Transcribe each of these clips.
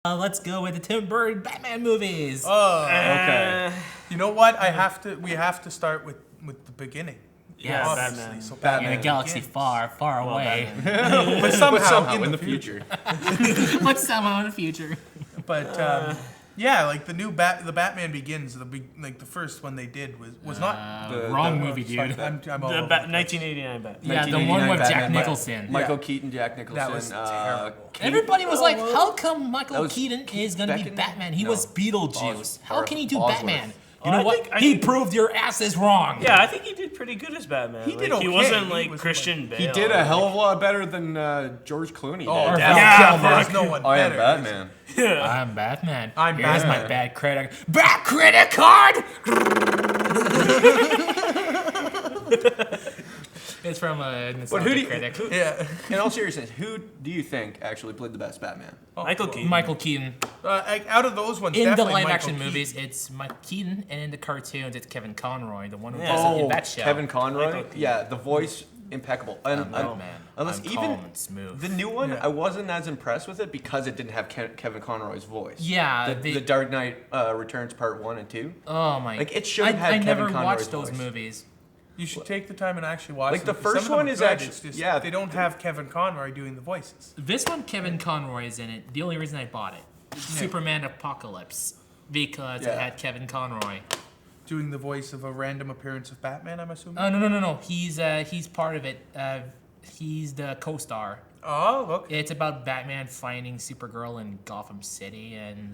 Let's go with the Tim Burton Batman movies. Oh, okay. You know what? We have to start with the beginning. Yes. Obviously. Batman. So In Batman a galaxy begins. far, far away. But somehow in the future. But somehow in the future. But yeah, like the Batman Begins, the first one they did was not The wrong movie, sorry, dude. I'm all The over 1989 Batman. Yeah, the one with Jack Batman, Nicholson. Michael Keaton, Jack Nicholson. That was terrible. Everybody was like, how come Michael was Keaton is going to be Beckon? Batman? He No. was Beetlejuice. How can he do Bosworth. Batman? Oh, You know I what? think- I He think- proved your ass is wrong. Yeah, I think he did pretty good as Batman. He did Like, He okay. wasn't He like was Christian Bale. He did a hell of a lot better than George Clooney did. Oh, Yeah, there's no one I am better. Batman. I'm Batman. I'm Here's Batman. my bad credit. Bad credit card! It's from a But who do you, critic. Yeah. in all seriousness, who do you think actually played the best Batman? Michael Keaton. Michael Keaton. Out of those ones, In the definitely live-action Michael movies, Keaton. it's Mike Keaton, and in the cartoons, it's Kevin Conroy, the one who Yeah. does it in that show. Kevin Conroy? Michael Keaton. Yeah, the voice, impeccable. And, Batman. unless I'm even calm and smooth. the new one, Yeah. I wasn't as impressed with it because it didn't have Kevin Conroy's voice. Yeah, The Dark Knight Returns Part 1 and 2. Oh my! Like, it should have had I Kevin never Conroy's watched those voice. movies. You should take the time and actually watch Like, them, the because first some of one them are is good, actually- it's just, yeah. they don't have Kevin Conroy doing the voices. This one, Kevin Conroy is in it. The only reason I bought it, Superman Apocalypse, because it Yeah. had Kevin Conroy. Doing the voice of a random appearance of Batman, I'm assuming. No. He's part of it. He's the co-star. Oh, okay. It's about Batman finding Supergirl in Gotham City, and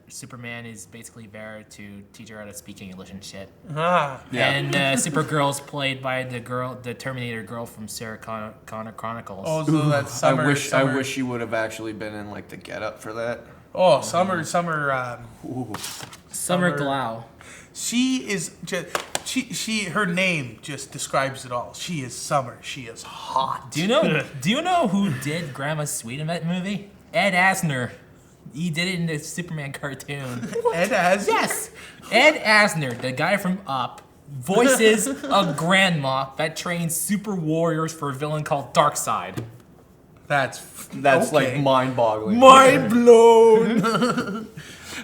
Superman is basically there to teach her how to speak English and shit. Ah, Yeah. And Supergirl's played by the Terminator girl from Sarah Connor Chronicles. oh, so that's Summer. I wish Summer, she would have actually been in like the Get Up for that. Oh, Summer. Ooh. Summer Glau. She is just. Her name just describes it all. She is Summer. She is hot. Do you know who did Grandma Sweet in that movie? Ed Asner. He did it in the Superman cartoon. Ed has. Yes, Ed Asner, the guy from Up, voices a grandma that trains super warriors for a villain called Darkseid. That's That's okay. like mind-boggling. Mind blown.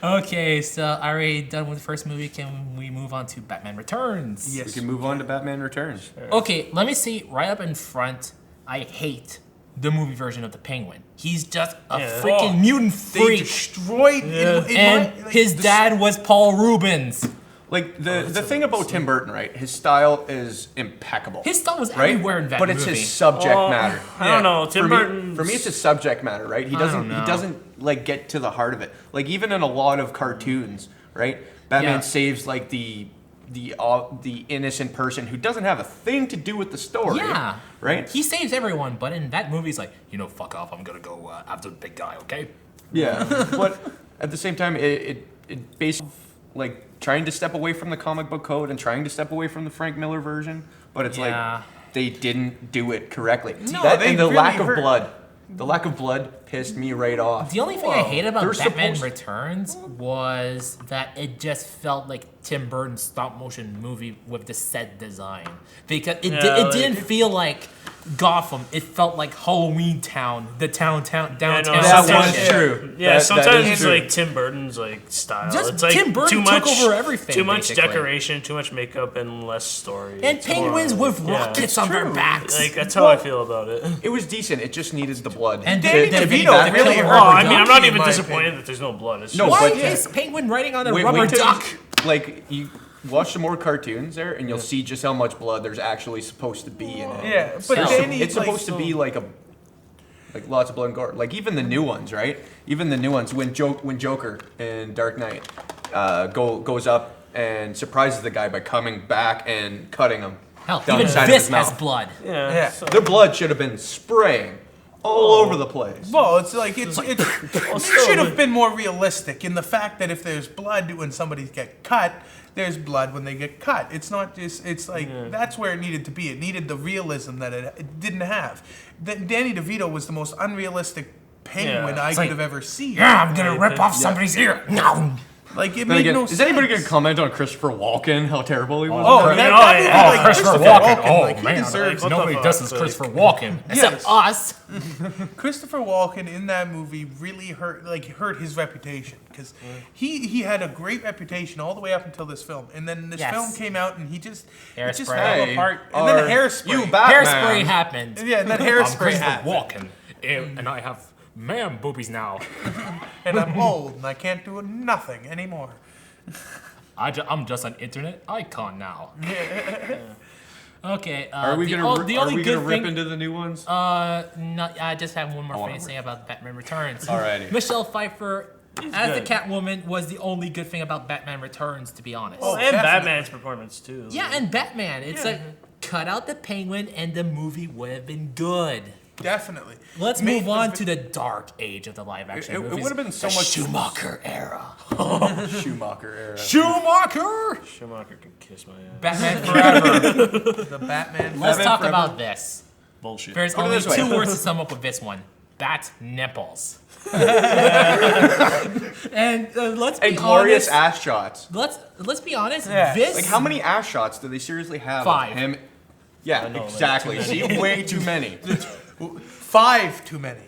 Okay, so already done with the first movie. Can we move on to Batman Returns? We Yes. can move on to Batman Returns. Okay, let me see right up in front. I hate the movie version of the Penguin. He's just a Yeah. freaking mutant They freak. destroyed. And his dad was Paul Rubens. Like the thing about Tim Burton, right? His style is impeccable. His stuff was right? everywhere in that but movie. it's his subject matter. I don't know. Tim For Burton. me, it's his subject matter, right? He doesn't. know. He doesn't like get to the heart of it. Like even in a lot of cartoons, right? Batman Yeah. saves like the innocent person who doesn't have a thing to do with the story. Yeah. Right. He saves everyone, but in that movie, he's like, fuck off. I'm gonna go after the big guy, okay? Yeah. But at the same time, it basically like trying to step away from the comic book code and trying to step away from the Frank Miller version. But it's Yeah. like they didn't do it correctly. No, That, they and the really lack of hurt. blood. The lack of blood pissed me right off. The only thing I hated about They're Batman supposed- Returns was that it just felt like Tim Burton's stop motion movie with the set design. Because it didn't feel like Gotham. It felt like Halloween Town, the downtown. That sometimes- was true. Yeah, That sometimes is it's true. like Tim Burton's like style. Just it's like Tim Burton too took much, over everything, Too much basically. decoration, too much makeup, and less story. And It's penguins more- with yeah. rockets on their backs. Like that's how I feel about it. It was decent. It just needed the blood. And to, Danny to be DeVito Batman. really Oh, hurt I mean, I'm not in even my disappointed opinion. that there's no blood. It's No, just, Why but- is Penguin riding on a Wait rubber till you- duck? like you watch some more cartoons there, and you'll see just how much blood there's actually supposed to be in it. Yeah, but Still. Danny, It's like, supposed to be like lots of blood and gore. Like even the new ones, right? Even the new ones when Joker in Dark Knight goes up and surprises the guy by coming back and cutting him Hell, down even the side of this his has mouth. blood. Yeah. So, Their blood should have been spraying all over the place. Well, it's like it still, should have been more realistic in the fact that if there's blood when somebody get cut, there's blood when they get cut. It's not just. It's like that's where it needed to be. It needed the realism that it didn't have. Danny DeVito was the most unrealistic penguin Yeah. I It's could like, have ever seen. Yeah, I'm gonna rip off somebody's ear. No. Like it Then made again, no is sense. anybody gonna comment on Christopher Walken? How terrible he was. Oh, in that Predator? movie, yeah. like, Christopher Walken. Oh like, he man, deserves what nobody the does fuck, is like- Christopher Walken except Yes. us. Christopher Walken in that movie really hurt his reputation because he had a great reputation all the way up until this film, and then this Yes. film came out and it just Hairspray. fell apart. And then Hairspray. You Batman. Hairspray happened. Yeah, and then I'm Hairspray Christopher happened. Walken, and I have man boobies now. And I'm old and I can't do nothing anymore. I'm just an internet icon now. Okay. Are we the gonna only good rip thing, into the new ones? no, I just have one more wanna thing to say about Batman Returns. Alrighty. Michelle Pfeiffer as the good. Catwoman was the only good thing about Batman Returns, to be honest. Oh, And definitely. Batman's performance too. Yeah, and Batman. It's like cut out the Penguin, and the movie would have been good. Definitely. Let's Made move on the- to the dark age of the live action It movies. would have been so The much Schumacher era. Schumacher era. Schumacher. Schumacher can kiss my ass. Batman Forever. the Batman. Let's Batman talk Forever. about this. Bullshit. There's Put it only this way. 2 words to sum up with this one. Bat nipples. And let's be And glorious honest. ass shots. Let's be honest. Yeah. This Like how many ass shots do they seriously have? 5. Of him? Yeah, know, like, exactly. too See, way too many. 5 too many.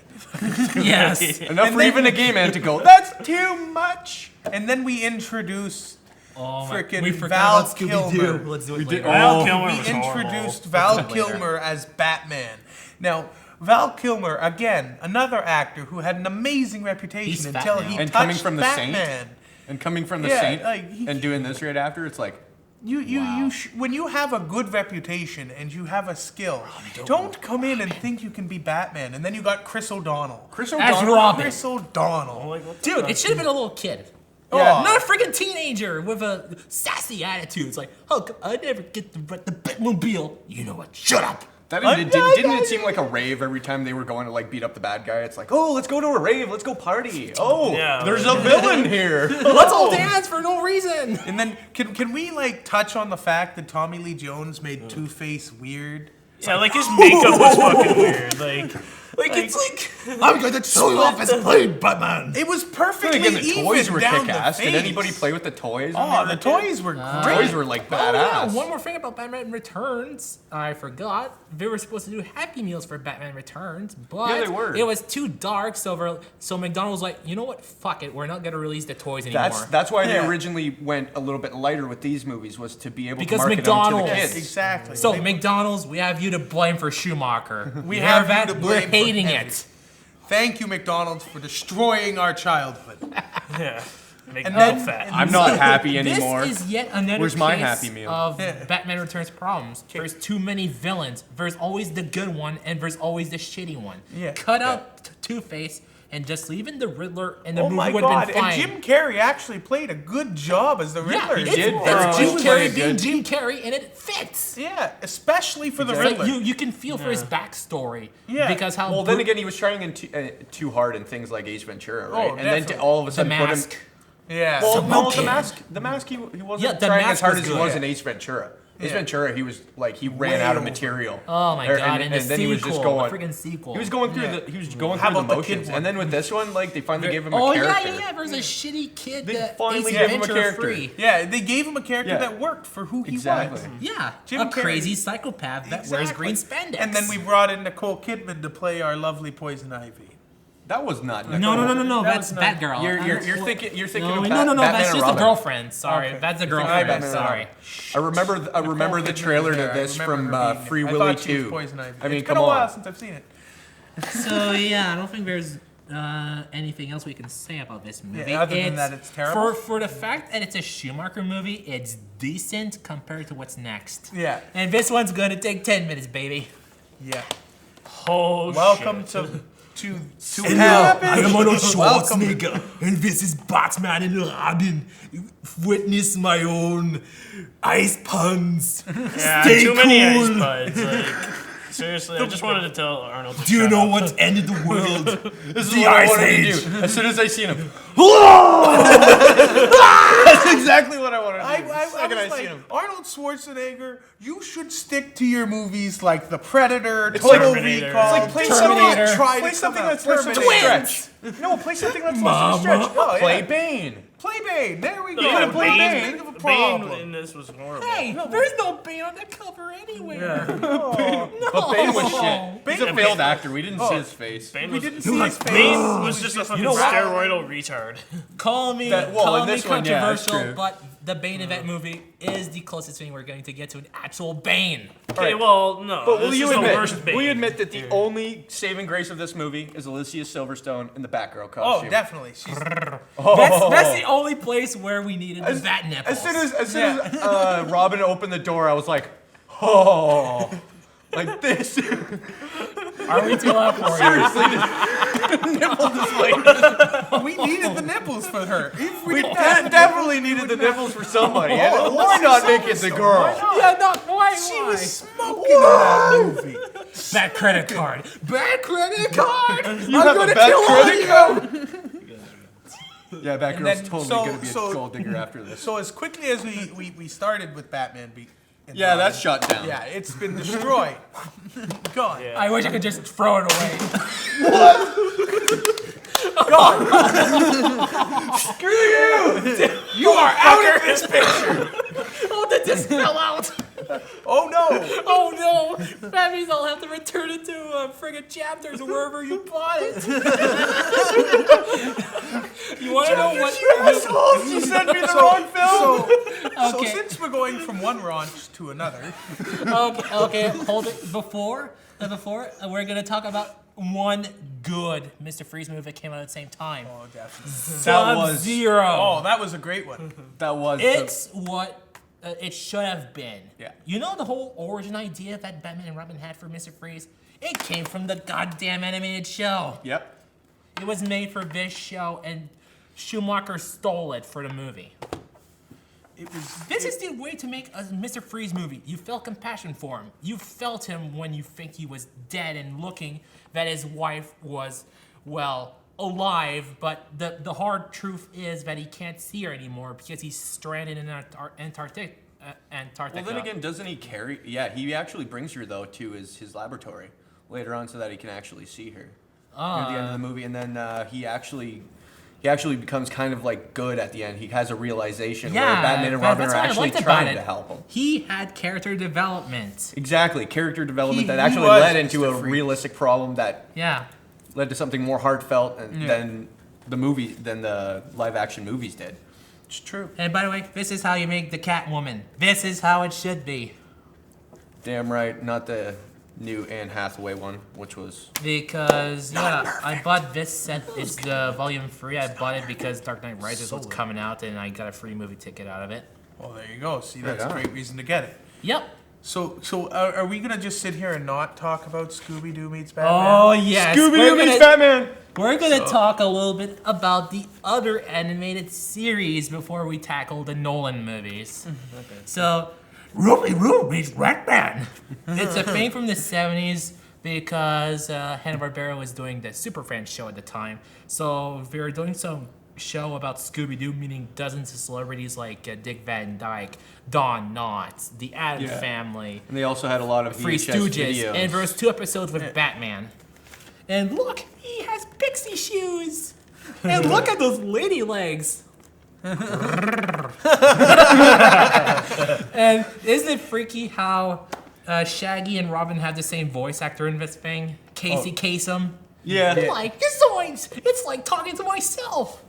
Yes. Enough for then- even a gay man to go, that's too much. And then we introduce Oh Frickin' we forgot Val about Scooby Doo. Kilmer. Let's do it did- later. Val Oh. Kilmer we was horrible. introduced Val later. Kilmer as Batman. Now, Val Kilmer, again, another actor who had an amazing reputation He's fat until now. he And touched coming from the Saint? Batman. And coming from the Yeah, Saint like, he- and doing this right after, it's like, When you have a good reputation and you have a skill, don't come in and think you can be Batman. And then you got Chris O'Donnell. Chris As O'Donnell. Robin. Chris O'Donnell. Like, what the Dude, fuck? it should have been a little kid. Yeah. Not a freaking teenager with a sassy attitude. It's like, oh, I never get the Batmobile. You know what? Shut up. Didn't it seem like a rave every time they were going to like beat up the bad guy? It's like, oh, let's go to a rave, let's go party. Oh, Yeah, there's like- a villain here. Let's all dance for no reason. And then can we like touch on the fact that Tommy Lee Jones made Two-Face weird? Yeah, like his makeup was fucking weird. Like It's like, I'm going to show you off as played Batman. It was Then perfectly again, the even toys were down kick-ass. the Did face. anybody play with the toys? when Oh, they the were kids? toys were The great. toys were like Oh, yeah. badass. One more thing about Batman Returns. I forgot. They were supposed to do Happy Meals for Batman Returns, but Yeah, they were. it was too dark, so McDonald's was like, you know what? Fuck it. We're not going to release the toys anymore. That's why Yeah. they originally went a little bit lighter with these movies, was to be able Because to market them to McDonald's- the Yes, kids. exactly. So McDonald's, we have you to blame for Schumacher. We You have hear you that? to We're blame for hating everything. it. Thank you, McDonald's, for destroying our childhood. yeah, make And me then- fat. I'm not happy anymore. This is yet another Where's my case Happy Meal? of Yeah. Batman Returns problems. There's too many villains. There's always the good one, and there's always the shitty one. Yeah. Cut out Two-Face and just leave in the Riddler, and the Oh movie my would have god! been fine. And Jim Carrey actually played a good job as the yeah, Riddler. it's, did. it's He Jim was Carrey very being good. Jim Carrey, and it fits. Yeah, especially for the It's Riddler. like you can feel for his backstory. Yeah. Because how Well, then again, he was trying in too hard in things like Ace Ventura, right? Oh, and then definitely. all of a the sudden mask. put him. yeah. Well, no, Smoking. the mask, he wasn't Yeah, the trying mask as hard was as he good. was in Ace Ventura. Ace Yeah. Ventura, he was like he ran Way out of over. material. Oh my Or- god! And the then he was just sequel, going. the freaking sequel. He was going through Yeah. he was going How through the about the kid motions, one? and then with this one, like they finally gave him a Oh character. yeah. There's a shitty kid They that finally Ace gave him a Ventura character. free. Yeah, they gave him a character Yeah. that worked for who he Exactly. was. Yeah, Jim a Carrey. crazy psychopath that wears Exactly. green spandex. And then we brought in Nicole Kidman to play our lovely Poison Ivy. That was not. No. That That's was not- Batgirl. You're thinking No, of no. Batman That's and just a Robin. girlfriend. Sorry, Okay. that's a Batman girlfriend. and Sorry. I remember the Kidman trailer was to there. I this remember from her being- Free I Willy thought she was 2. Poison Ivy. I mean, it's come been a while on. since I've seen it. So yeah, I don't think there's anything else we can say about this movie. Yeah, other than that, it's terrible. For the fact that it's a Schumacher movie, it's decent compared to what's next. Yeah. And this one's gonna take 10 minutes, baby. Yeah. Oh, Welcome shit. to And hell. I am Arnold Welcome. Schwarzenegger, and this is Batman and Robin. Witness my own ice puns. Yeah, Stay too many ice cool. buds. Like, seriously, I just wanted to tell Arnold. To Do you shut know up. what ended the world? This is The what I Ice wanted Age. to do. As soon as I seen him. That's exactly what I wanted to do. I The second was seen like, him. Arnold Schwarzenegger, you should stick to your movies like The Predator, It's Total like- Recall. It's like play Do something- not try Play to something come out that's less of a Terminator. stretch. No, play something that's less of a stretch. Oh, yeah. Play Bane. Play play Bane. There we go. Yeah, Bane. Think of a problem. Bane in this was horrible. Hey, there's no Bane on the cover anywhere. Oh. But Bane was shit. He's a Bane- failed actor. We didn't see his face. Bane We was, didn't see his face. Bane was just a fucking know what? steroidal retard. Call me, In call me this one, yeah, that's controversial, true. but the Bane event movie is the closest thing we're going to get to an actual Bane. Okay, well, no. But will this you is the worst Bane. admit that the only saving grace of this movie is Alicia Silverstone in the Batgirl Oh, costume? definitely. She's That's the only place where we needed the bat nipples. As soon as Robin opened the door, I was like, oh, like this. Are we too loud for you? Seriously, nipple display. we needed the nipples for her. If We didn't have definitely needed the nipples for somebody. And why not make it the girl? Yeah, no, why? She was smoking in that movie. Bad credit card. Bad credit card. You have a bad credit card? Yeah, then- Batgirl's totally so- gonna be a so- gold digger after this. So as quickly as we started with Batman Yeah, that's shut down. Yeah, it's been destroyed. Gone. Yeah. I wish I could just throw it away. Screw you! You are out of this picture. Oh, the disc fell out. Oh no. Oh no. That means I'll have to return it to friggin' Chapters or wherever you bought it. You want to know what? You assholes! You sent me the wrong film! So Okay. since we're going from one raunch to another, Okay, hold it. Before we're gonna talk about one good Mr. Freeze movie that came out at the same time. oh definitely. Subzero. Oh, that was a great one. That was It's what it should have been. Yeah. You know the whole origin idea that Batman and Robin had for Mr. Freeze? It came from the goddamn animated show. Yep. It was made for this show, and Schumacher stole it for the movie. It was. This is the way to make a Mr. Freeze movie. You felt compassion for him. You felt him when you think he was dead and looking that his wife was, well, alive, but the hard truth is that he can't see her anymore because he's stranded in Antarctica. Well, then again, doesn't he carry? Yeah, he actually brings her though to his laboratory later on so that he can actually see her near the end of the movie, and then he actually becomes kind of like good at the end. He has a realization where Batman and Robin that's are what I actually liked about trying it. to help him. He had character development. Exactly, character development He that actually was led into Mr. a Freeze. realistic problem that Yeah. led to something more heartfelt Yeah. than the live action movies did. It's true. And by the way, this is how you make the Catwoman. This is how it should be. Damn right, not the new Anne Hathaway one, which was Because, yeah, I bought this set. It's the volume 3. I bought it because Dark Knight Rises was coming out, and I got a free movie ticket out of it. Well, there you go. See, that's Right a on. great reason to get it. Yep. So are we gonna just sit here and not talk about Scooby Doo meets Batman? Oh, yes. Scooby-Doo meets Batman. We're going to talk a little bit about the other animated series before we tackle the Nolan movies. So, Ruby meets Batman. It's a thing from the 70s because Hanna-Barbera was doing the Super Friends show at the time. So, they were doing some show about Scooby-Doo, meaning dozens of celebrities like Dick Van Dyke, Don Knotts, the Addams Family, And they also had a lot of Three VHS Stooges, videos. and there was 2 episodes with Batman. And look, he has pixie shoes. And look at those lady legs. And isn't it freaky how Shaggy and Robin have the same voice actor in this thing? Casey Kasem. Yeah. I'm like, it's like talking to myself.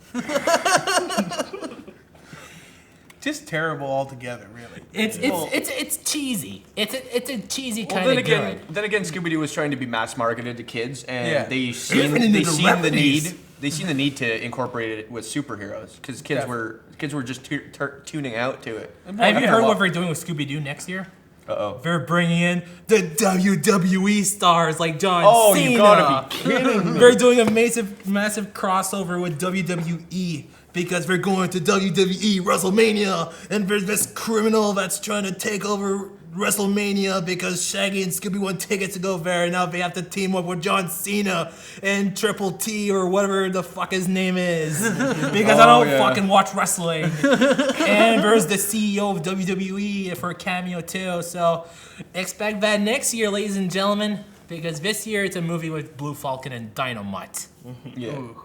Just terrible altogether, really. It's cheesy. It's a cheesy Well, kind of good. then again, Scooby-Doo was trying to be mass marketed to kids, and Yeah. they seen the need to incorporate it with superheroes because kids were just tuning out to it. Have you heard what they're doing with Scooby-Doo next year? Uh-oh. They're bringing in the WWE stars like John Cena. You gotta be kidding me. They're doing a massive crossover with WWE because they're going to WWE WrestleMania, and there's this criminal that's trying to take over WrestleMania because Shaggy and Scooby won tickets to go there, and now they have to team up with John Cena and Triple T or whatever the fuck his name is because I don't fucking watch wrestling. And there's the CEO of WWE for a cameo too, so expect that next year, ladies and gentlemen, because this year it's a movie with Blue Falcon and Dynamite. Yeah. Ooh.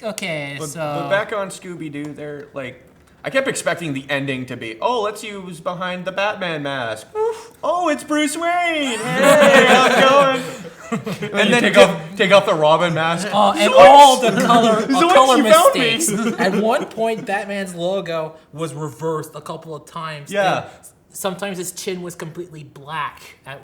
Okay, But so back on Scooby-Doo, they're like, I kept expecting the ending to be, oh, let's use behind the Batman mask. Oof. Oh, it's Bruce Wayne. Hey, how's it going? And then take off the Robin mask. and all the color you found me. mistakes. At one point, Batman's logo was reversed a couple of times. Yeah. And sometimes his chin was completely black.